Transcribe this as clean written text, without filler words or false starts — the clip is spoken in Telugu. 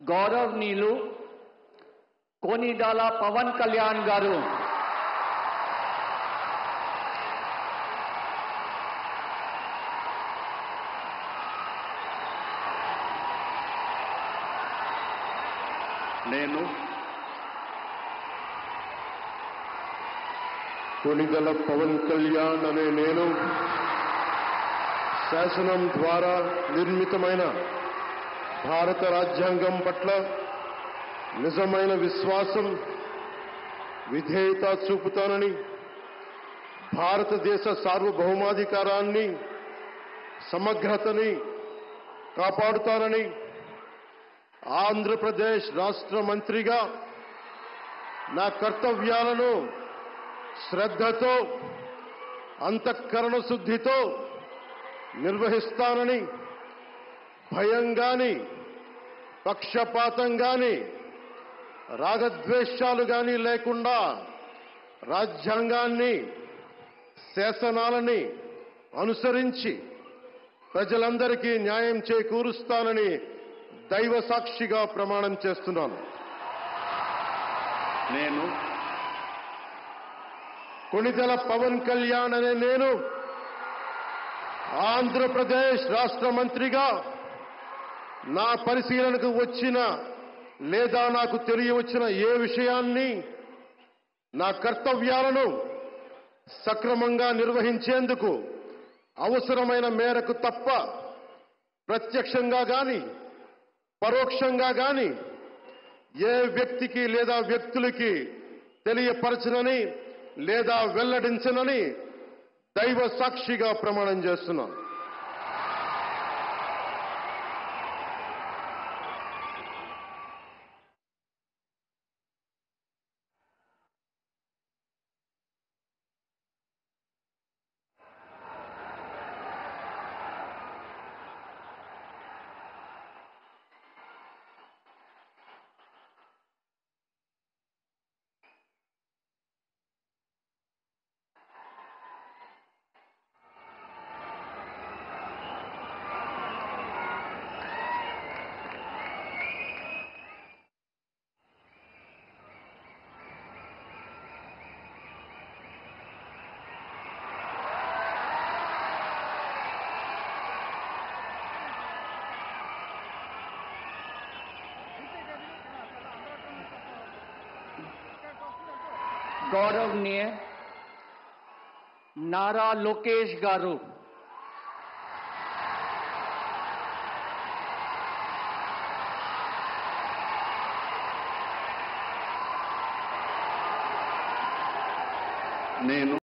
గౌరవనీయులు కోనిడాల పవన్ కళ్యాణ్ గారు నేను కొనిదల పవన్ కళ్యాణ్ అనే నేను శాసనం ద్వారా నిర్మితమైన భారత రాజ్యాంగం పట్ల నిజమైన విశ్వాసం విధేయత చూపుతానని, భారతదేశ సార్వభౌమాధికారాన్ని సమగ్రతని కాపాడుతానని, ఆంధ్రప్రదేశ్ రాష్ట్ర మంత్రిగా నా కర్తవ్యాలను శ్రద్ధతో అంతఃకరణ శుద్ధితో నిర్వహిస్తానని, భయం గాని పక్షపాతం గాని రాగద్వేషాలు గాని లేకుండా రాజ్యాంగాన్ని శాసనాలని అనుసరించి ప్రజలందరికీ న్యాయం చేకూరుస్తానని దైవ సాక్షిగా ప్రమాణం చేస్తున్నాను. నేను కొనిదెల పవన్ కళ్యాణ్ అనే నేను ఆంధ్రప్రదేశ్ రాష్ట్ర మంత్రిగా నా పరిశీలనకు వచ్చిన లేదా నాకు తెలియవచ్చిన ఏ విషయాన్ని, నా కర్తవ్యాలను సక్రమంగా నిర్వహించేందుకు అవసరమైన మేరకు తప్ప ప్రత్యక్షంగా గాని పరోక్షంగా గాని ఏ వ్యక్తికి లేదా వ్యక్తులకి తెలియపరచనని లేదా వెల్లడించనని దైవ సాక్షిగా ప్రమాణం చేస్తున్నాను. గౌరవనీయ నారా లోకేష్ గారు నేను